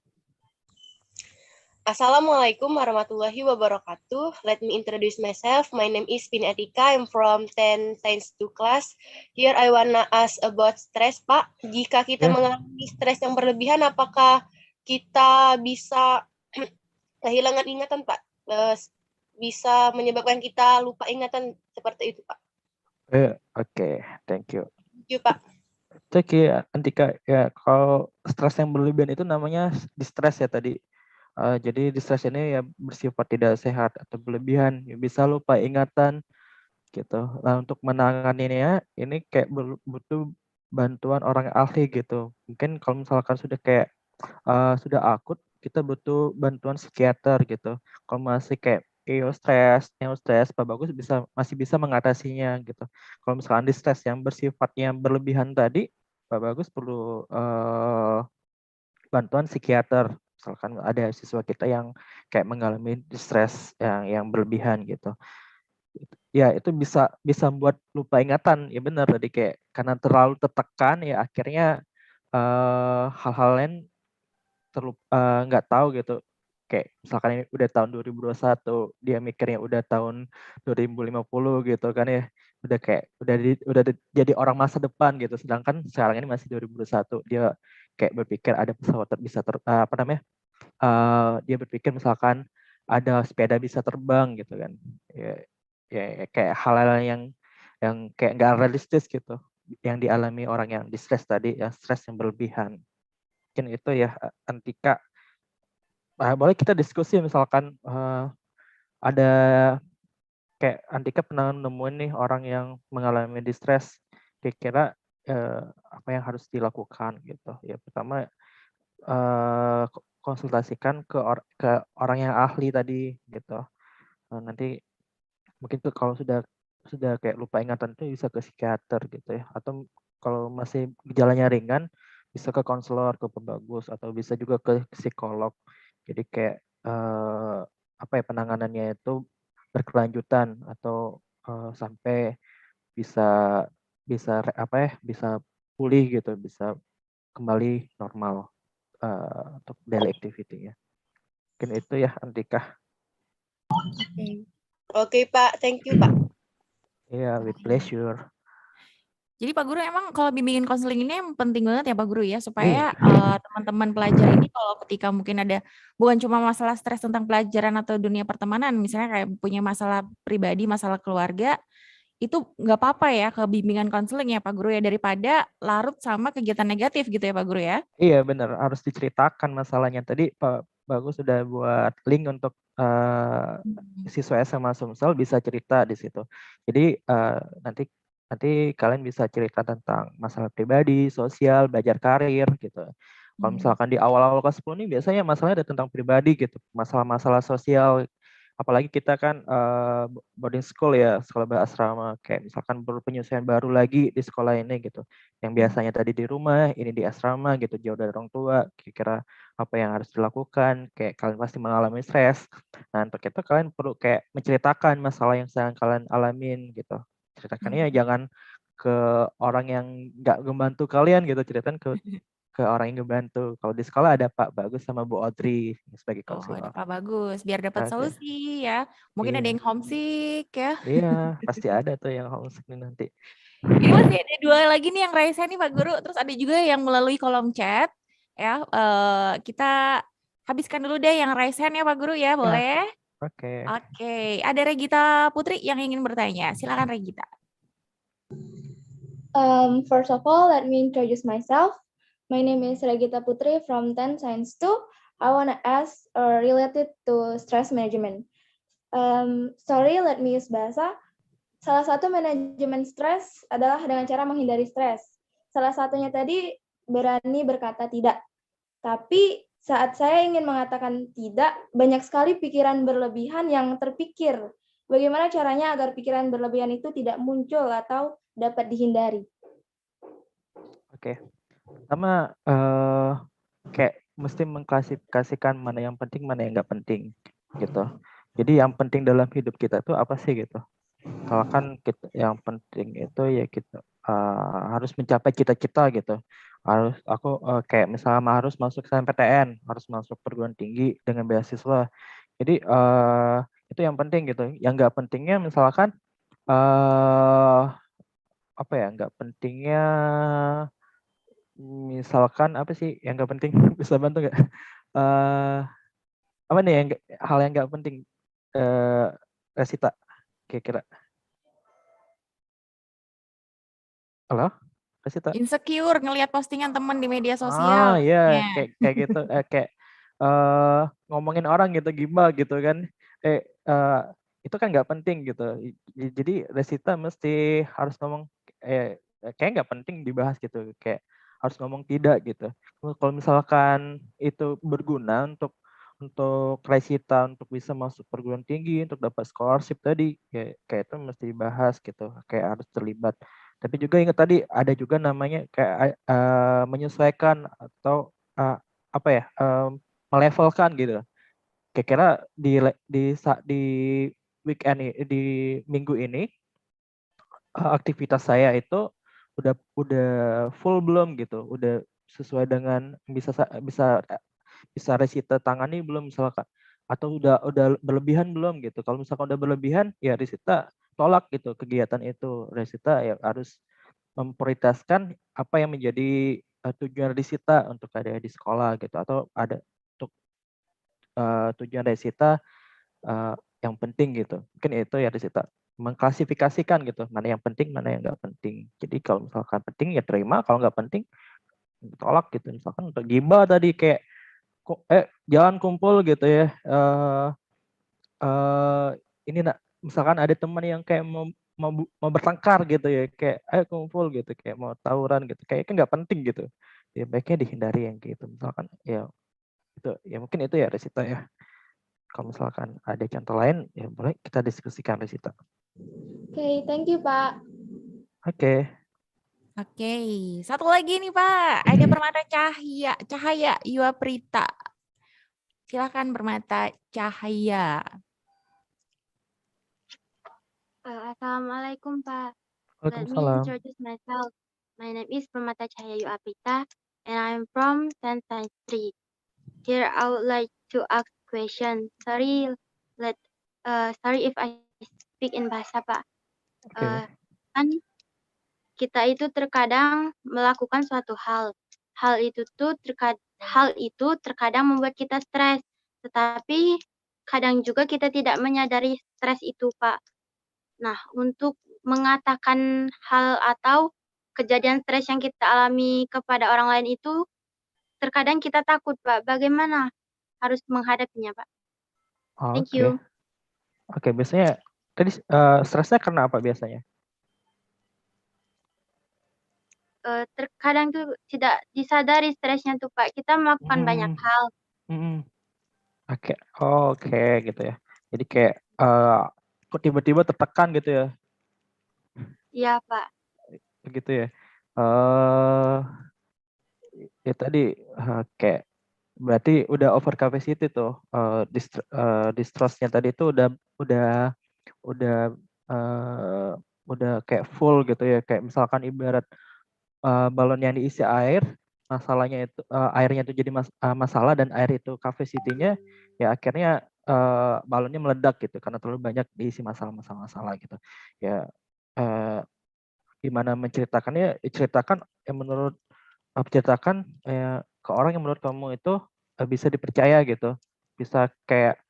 Assalamualaikum warahmatullahi wabarakatuh. Let me introduce myself. My name is Viniatika. I'm from 10 Science 2 class. Here I wanna ask about stress, Pak. Jika kita mengalami stres yang berlebihan, apakah kita bisa kehilangan ingatan, Pak? Bisa menyebabkan kita lupa ingatan seperti itu, Pak. Oke, thank you. Thank you, Pak. Oke, Antika, ya kalau stres yang berlebihan itu namanya distress ya tadi. Jadi distress ini ya bersifat tidak sehat atau berlebihan, ya bisa lupa ingatan gitu. Nah untuk menanganinya ini kayak butuh bantuan orang ahli gitu. Mungkin kalau misalkan sudah kayak sudah akut, kita butuh bantuan psikiater gitu. Kalau masih kayak neostres, Pak Bagus masih bisa mengatasinya gitu. Kalau misalkan distress yang bersifatnya berlebihan tadi, Pak Bagus perlu bantuan psikiater. Misalkan ada siswa kita yang kayak mengalami distress yang berlebihan gitu. Ya itu bisa membuat lupa ingatan, ya benar tadi kayak karena terlalu tertekan ya akhirnya hal-hal lain nggak tahu gitu. Kayak misalkan ini udah tahun 2021, dia mikirnya udah tahun 2050 gitu kan ya. Udah jadi orang masa depan gitu. Sedangkan sekarang ini masih 2021, dia kayak berpikir ada pesawat dia berpikir misalkan ada sepeda bisa terbang gitu kan. Ya kayak hal-hal yang kayak nggak realistis gitu yang dialami orang yang distress tadi, yang stres yang berlebihan. Mungkin itu ya Antika. Boleh kita diskusi misalkan ada kayak Antika pernah nemuin nih orang yang mengalami distress, kira-kira apa yang harus dilakukan gitu. Ya pertama konsultasikan ke orang yang ahli tadi gitu. Nanti mungkin tuh kalau sudah kayak lupa ingatan itu bisa ke psikiater gitu ya, atau kalau masih gejalanya ringan bisa ke konselor, ke pembagus, atau bisa juga ke psikolog. Jadi kayak penanganannya itu berkelanjutan atau sampai bisa pulih gitu, bisa kembali normal untuk daily activity-nya. Mungkin itu ya Antika. Oke, Pak. Thank you, Pak. Iya, with pleasure. Jadi Pak Guru emang kalau bimbingan konseling ini penting banget ya Pak Guru ya, supaya teman-teman pelajar ini kalau ketika mungkin ada bukan cuma masalah stres tentang pelajaran atau dunia pertemanan, misalnya kayak punya masalah pribadi, masalah keluarga, itu nggak apa-apa ya ke bimbingan konseling ya Pak Guru ya, daripada larut sama kegiatan negatif gitu ya Pak Guru ya. Iya benar, harus diceritakan masalahnya. Tadi Pak Bagus sudah buat link untuk siswa SMA Sumsel bisa cerita di situ. Jadi nanti kalian bisa cerita tentang masalah pribadi, sosial, belajar karir gitu. Kalau misalkan di awal-awal kelas 10 ini biasanya masalahnya ada tentang pribadi gitu, masalah-masalah sosial. Apalagi kita kan boarding school ya, sekolah berasrama, kayak misalkan penyesuaian baru lagi di sekolah ini gitu. Yang biasanya tadi di rumah, ini di asrama gitu, jauh dari orang tua, kira-kira apa yang harus dilakukan, kayak kalian pasti mengalami stres. Nah, untuk itu kalian perlu kayak menceritakan masalah yang sedang kalian alamin gitu. Ceritakannya jangan ke orang yang nggak membantu kalian gitu, ceritain ke orang yang ngebantu. Kalau di sekolah ada Pak Bagus sama Bu Audrey sebagai Oh, ada konselor. Pak Bagus, biar dapat Oke. solusi ya. Mungkin ada Iya. yang homesick ya. Iya, pasti ada tuh yang homesick nih nanti. Ini masih ada 2 lagi nih yang raisa nih Pak Guru. Terus ada juga yang melalui kolom chat. Ya, kita habiskan dulu deh yang raisa ya Pak Guru ya, boleh? Oke. Oke, ada Regita Putri yang ingin bertanya. Silakan Regita. First of all, let me introduce myself. My name is Regita Putri from 10 Science 2. I want to ask related to stress management. Sorry, let me use bahasa. Salah satu manajemen stres adalah dengan cara menghindari stres. Salah satunya tadi berani berkata tidak. Tapi saat saya ingin mengatakan tidak, banyak sekali pikiran berlebihan yang terpikir. Bagaimana caranya agar pikiran berlebihan itu tidak muncul atau dapat dihindari? Oke. Pertama, kayak mesti mengklasifikasikan mana yang penting, mana yang nggak penting, gitu. Jadi yang penting dalam hidup kita itu apa sih gitu? Kalau kan kita, yang penting itu ya kita harus mencapai cita-cita gitu. Aku kayak misalnya harus masuk SNMPTN, harus masuk perguruan tinggi dengan beasiswa. Jadi itu yang penting gitu. Yang nggak pentingnya misalkan apa ya? Nggak pentingnya misalkan apa sih yang nggak penting? Bisa bantu nggak? Apa nih hal yang nggak penting? Resita, kira-kira. Halo, Resita? Insecure ngelihat postingan teman di media sosial. Iya, kayak gitu, kayak ngomongin orang gitu, gibah gitu kan. Itu kan nggak penting gitu. Jadi Resita mesti harus ngomong kayak nggak penting dibahas gitu, kayak harus ngomong tidak gitu. Kalau misalkan itu berguna untuk Resita untuk bisa masuk perguruan tinggi, untuk dapat scholarship tadi, kayak itu mesti dibahas gitu, kayak harus terlibat. Tapi juga ingat tadi ada juga namanya kayak menyesuaikan atau apa ya, melevelkan gitu. Kira-kira di weekend di minggu ini aktivitas saya itu udah full belum gitu, udah sesuai dengan bisa Resita tangani belum misalkan, atau udah berlebihan belum gitu. Kalau misalkan udah berlebihan ya Resita tolak gitu kegiatan itu. Resita ya harus memprioritaskan apa yang menjadi tujuan Resita untuk ada di sekolah gitu, atau ada untuk tujuan Resita yang penting gitu. Mungkin itu ya Resita mengklasifikasikan gitu, mana yang penting, mana yang nggak penting. Jadi kalau misalkan penting ya terima, kalau nggak penting tolak gitu. Misalkan untuk gibah tadi kayak jangan kumpul gitu ya. Ini misalkan ada teman yang kayak mau bertengkar gitu ya, kayak ayo kumpul gitu, kayak mau tawuran gitu, kayaknya nggak penting gitu. Ya baiknya dihindari yang gitu. Misalkan ya itu ya mungkin itu ya Resita ya. Kalau misalkan ada contoh lain ya boleh kita diskusikan Resita. Oke, thank you Pak. Oke. Oke, satu lagi nih Pak, ada Permata Cahaya Yuaprita. Silakan Permata Cahaya. Assalamualaikum Pak. Let me Waalaikumsalam. introduce myself. My name is Permata Cahaya Yuaprita and I'm from 10 Science 3. Here I would like to ask question. Sorry if I speak in bahasa Pak. Kan kita itu terkadang melakukan suatu hal. Hal itu terkadang membuat kita stres. Tetapi kadang juga kita tidak menyadari stres itu, Pak. Nah, untuk mengatakan hal atau kejadian stres yang kita alami kepada orang lain itu, terkadang kita takut, Pak. Bagaimana harus menghadapinya, Pak? Thank you. Oke, biasanya tadi stresnya karena apa biasanya? Terkadang tuh tidak disadari stresnya tuh Pak. Kita melakukan banyak hal. Oke gitu ya. Jadi kayak kok tiba-tiba tertekan gitu ya? Iya Pak. Begitu ya. Ya tadi kayak berarti udah over capacity tuh. Distrustnya tadi itu udah udah kayak full gitu ya, kayak misalkan ibarat balon yang diisi air, masalahnya itu airnya itu jadi masalah dan air itu capacity-nya ya akhirnya balonnya meledak gitu karena terlalu banyak diisi masalah gitu. Ya gimana menceritakannya? Ceritakan yang menurut ceritakan ke orang yang menurut kamu itu bisa dipercaya gitu, bisa kayak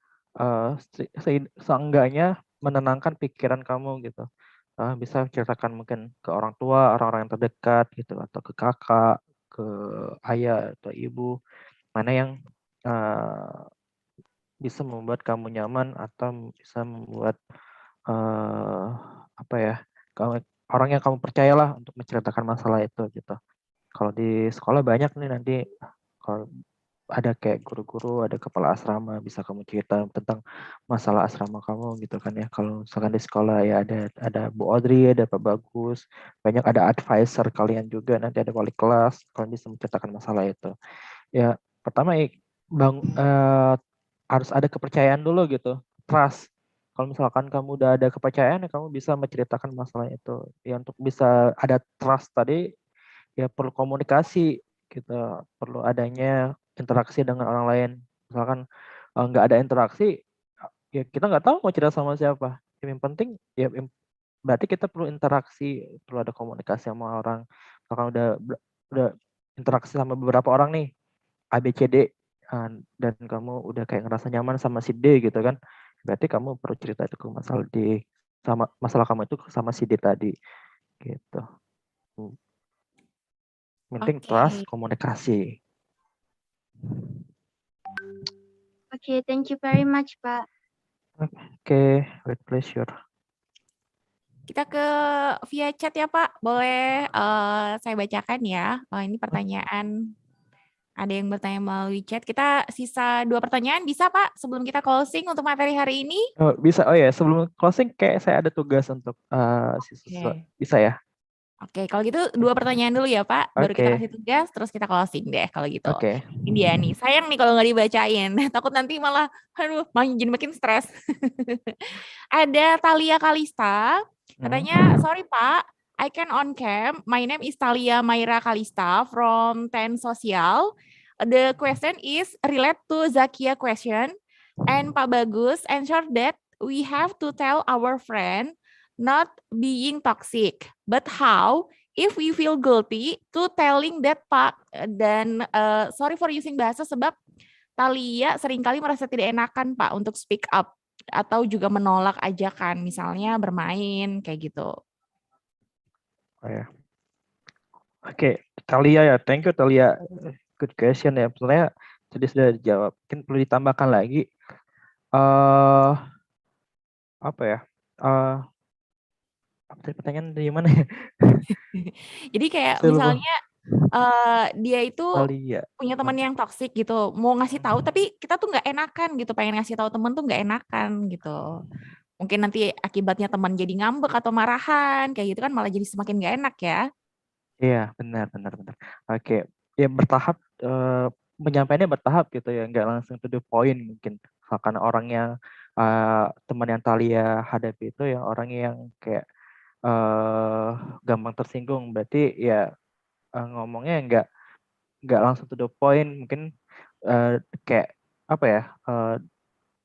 seenggaknya menenangkan pikiran kamu gitu. Bisa ceritakan mungkin ke orang tua, orang-orang yang terdekat gitu, atau ke kakak, ke ayah atau ibu, mana yang bisa membuat kamu nyaman atau bisa membuat apa ya, orang yang kamu percayalah untuk menceritakan masalah itu gitu. Kalau di sekolah banyak nih nanti kalau ada kayak guru-guru, ada kepala asrama, bisa kamu cerita tentang masalah asrama kamu gitu kan ya. Kalau misalkan di sekolah ya ada Bu Audrey, ada Pak Bagus, banyak ada advisor kalian juga, nanti ada wali kelas, kalian bisa menceritakan masalah itu. Ya pertama harus ada kepercayaan dulu gitu, trust. Kalau misalkan kamu udah ada kepercayaan, ya kamu bisa menceritakan masalah itu. Ya untuk bisa ada trust tadi, ya perlu komunikasi gitu, perlu adanya interaksi dengan orang lain. Misalkan nggak ada interaksi, ya kita nggak tahu mau cerita sama siapa. Yang penting ya berarti kita perlu interaksi, perlu ada komunikasi sama orang. Misalkan udah interaksi sama beberapa orang nih, A, B, C, D, dan kamu udah kayak ngerasa nyaman sama si D gitu kan, berarti kamu perlu cerita itu ke masalah kamu itu sama si D tadi gitu. Penting trust, komunikasi. Oke, thank you very much, Pak. Oke, with pleasure. Kita ke via chat ya Pak, boleh saya bacakan ya. Ini pertanyaan, ada yang bertanya melalui chat. Kita sisa 2 pertanyaan, bisa Pak sebelum kita closing untuk materi hari ini? Bisa, oh ya sebelum closing kayak saya ada tugas untuk siswa. Bisa ya? Oke, kalau gitu 2 pertanyaan dulu ya Pak, baru kita kasih tugas, terus kita closing deh kalau gitu. Ini dia nih, sayang nih kalau nggak dibacain, takut nanti malah, aduh, jadi makin stres. Ada Thalia Kalista, katanya, sorry Pak, I can on cam, my name is Thalia Mayra Kalista from 10 Social. The question is relate to Zakia question, and Pak Bagus answer that we have to tell our friend not being toxic, but how if we feel guilty to telling that Pak, dan sorry for using bahasa sebab Thalia seringkali merasa tidak enakan Pak untuk speak up atau juga menolak ajakan, misalnya bermain kayak gitu. Oh ya. Oke, Thalia ya, thank you Thalia, good question ya. Sebenarnya tadi sudah dijawab, mungkin perlu ditambahkan lagi. Apa ya? Pertanyaan dari mana ya? Jadi kayak misalnya dia itu punya teman yang toksik gitu, mau ngasih tahu tapi kita tuh nggak enakan gitu, pengen ngasih tahu teman tuh nggak enakan gitu. Mungkin nanti akibatnya teman jadi ngambek atau marahan kayak gitu kan, malah jadi semakin nggak enak ya. Iya, benar. Oke, ya bertahap, penyampaiannya bertahap gitu ya, nggak langsung to the point mungkin. Misalkan orang yang teman yang Thalia hadapi itu ya orang yang kayak gampang tersinggung, berarti ya ngomongnya nggak langsung to the point, mungkin kayak apa ya,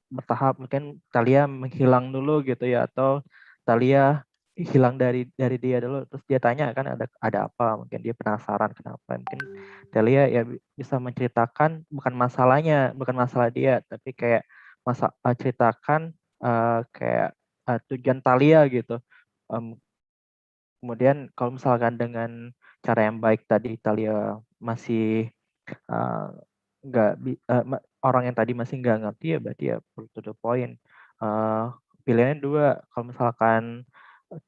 bertahap, mungkin Thalia menghilang dulu gitu ya, atau Thalia hilang dari dia dulu, terus dia tanya kan ada apa, mungkin dia penasaran kenapa, mungkin Thalia ya bisa menceritakan bukan masalah dia, tapi kayak ceritakan kayak tujuan Thalia gitu. Kemudian kalau misalkan dengan cara yang baik tadi Thalia masih orang yang tadi masih nggak ngerti, ya berarti ya perlu to the point. Pilihannya 2, kalau misalkan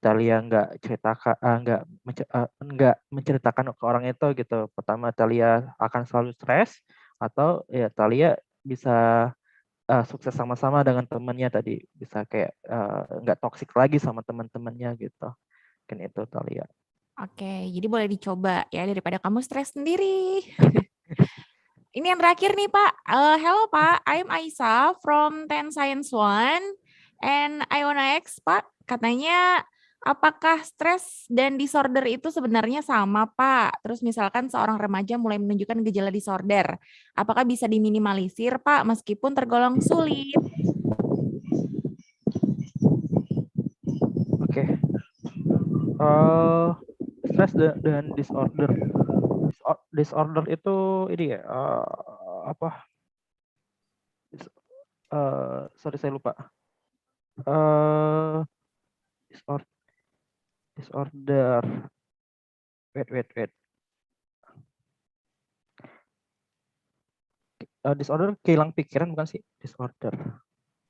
Thalia nggak menceritakan ke orang itu gitu. Pertama, Thalia akan selalu stres, atau ya Thalia bisa sukses sama-sama dengan temannya tadi, bisa kayak nggak toksik lagi sama teman-temannya gitu. Mungkin itu Thalia. Oke, jadi boleh dicoba ya daripada kamu stres sendiri. Ini yang terakhir nih Pak. Hello Pak, I'm Aisyah from 10 Science 1 and I wanna ask Pak, katanya apakah stres dan disorder itu sebenarnya sama, Pak? Terus misalkan seorang remaja mulai menunjukkan gejala disorder, apakah bisa diminimalisir, Pak, meskipun tergolong sulit? Oke. Stres dan disorder. Disorder itu ini ya, apa? Sorry saya lupa. Disorder. Wait. Disorder kehilang pikiran bukan sih? Disorder.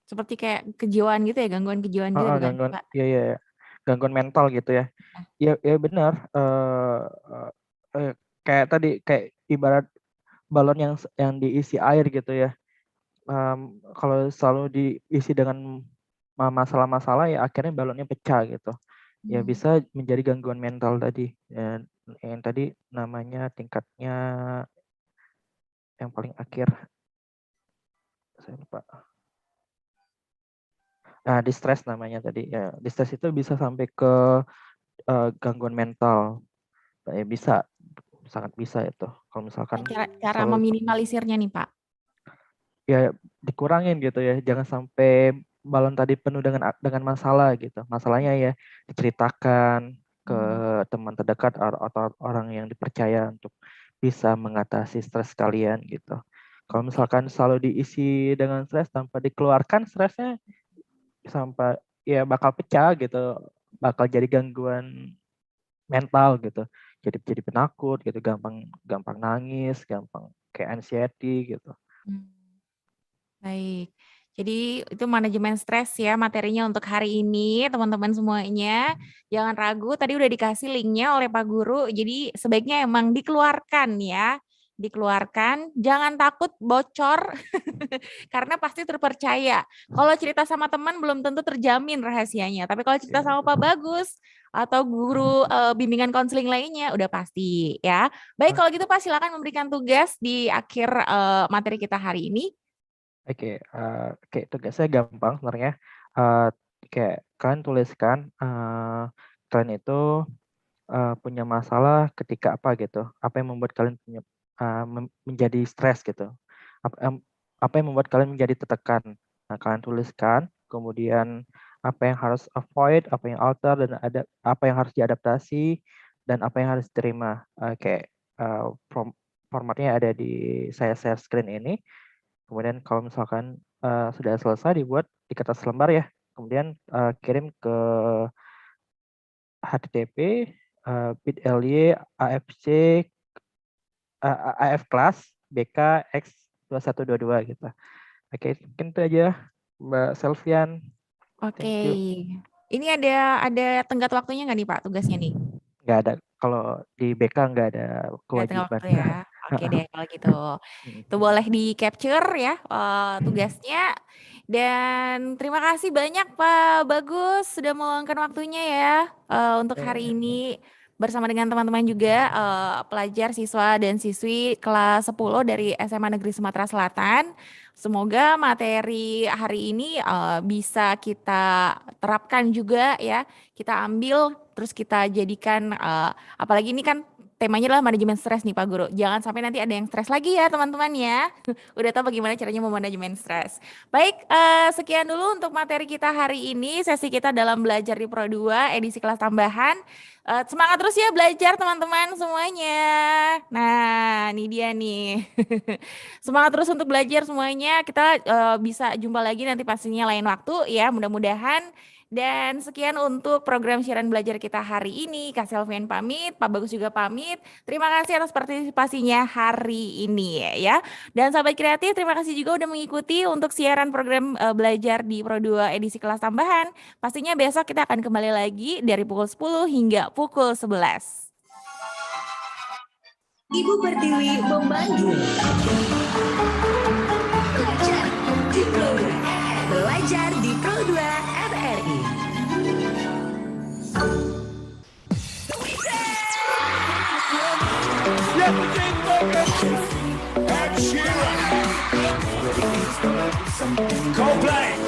Seperti kayak kejiwaan gitu ya, gangguan kejiwaan gitu bukan, Gangguan, Pak? iya. Gangguan mental gitu ya. Ya benar. Kayak tadi, kayak ibarat balon yang diisi air gitu ya. Kalau selalu diisi dengan masalah-masalah ya akhirnya balonnya pecah gitu. Ya bisa menjadi gangguan mental tadi. Dan yang tadi namanya tingkatnya yang paling akhir. Saya lupa. Nah, distress namanya tadi. Ya, distress itu bisa sampai ke gangguan mental. Ya, bisa, sangat bisa itu. Kalau misalkan cara meminimalisirnya nih, Pak. Ya dikurangin gitu ya. Jangan sampai balon tadi penuh dengan masalah gitu. Masalahnya ya diceritakan ke teman terdekat atau orang yang dipercaya untuk bisa mengatasi stres kalian gitu. Kalau misalkan selalu diisi dengan stres tanpa dikeluarkan stresnya, sampai ya bakal pecah gitu, bakal jadi gangguan mental gitu, jadi penakut gitu, gampang nangis, gampang kayak anxiety gitu. Baik, jadi itu manajemen stres ya materinya untuk hari ini teman-teman semuanya. Jangan ragu, tadi udah dikasih linknya oleh Pak Guru, jadi sebaiknya emang dikeluarkan ya. Dikeluarkan, jangan takut bocor karena pasti terpercaya. Kalau cerita sama teman belum tentu terjamin rahasianya, tapi kalau cerita sama Pak Bagus atau guru bimbingan konseling lainnya udah pasti ya. Baik, kalau gitu Pak silakan memberikan tugas di akhir materi kita hari ini. Oke, kayak tugasnya gampang sebenarnya. Kayak kalian tuliskan kalian itu punya masalah ketika apa gitu. Apa yang membuat kalian menjadi stres gitu. Apa yang membuat kalian menjadi tertekan. Nah, kalian tuliskan, kemudian apa yang harus avoid, apa yang alter, dan ada apa yang harus diadaptasi, dan apa yang harus diterima. Formatnya ada di saya share screen ini. Kemudian kalau misalkan sudah selesai dibuat di kertas lembar ya, kemudian kirim ke http bit.ly afc af kelas bkx 2122 gitu. Oke, mungkin itu aja Mbak Selvian. Oke, ini ada tenggat waktunya nggak nih Pak tugasnya nih? Nggak ada, kalau di BK nggak ada kewajiban. Ya. Oke deh kalau gitu. Itu boleh di capture ya tugasnya. Dan terima kasih banyak Pak Bagus sudah meluangkan waktunya ya untuk hari ini bersama dengan teman-teman juga pelajar, siswa dan siswi kelas 10 dari SMA Negeri Sumatera Selatan. Semoga materi hari ini bisa kita terapkan juga ya. Kita ambil terus kita jadikan apalagi ini kan temanya adalah manajemen stres nih Pak Guru. Jangan sampai nanti ada yang stres lagi ya teman-teman ya. Udah tahu bagaimana caranya memanajemen stres. Baik, sekian dulu untuk materi kita hari ini. Sesi kita dalam belajar di Pro 2 edisi kelas tambahan. Semangat terus ya belajar teman-teman semuanya. Nah, ini dia nih. Semangat terus untuk belajar semuanya. Kita bisa jumpa lagi nanti pastinya lain waktu ya, mudah-mudahan. Dan sekian untuk program siaran belajar kita hari ini. Kak Selvian pamit, Pak Bagus juga pamit. Terima kasih atas partisipasinya hari ini ya. Dan sahabat kreatif, terima kasih juga udah mengikuti untuk siaran program belajar di Pro 2 edisi kelas tambahan. Pastinya besok kita akan kembali lagi dari pukul 10 hingga pukul 11. Ibu Pertiwi memanggil. Belajar di Pro 2 RRI. Coldplay.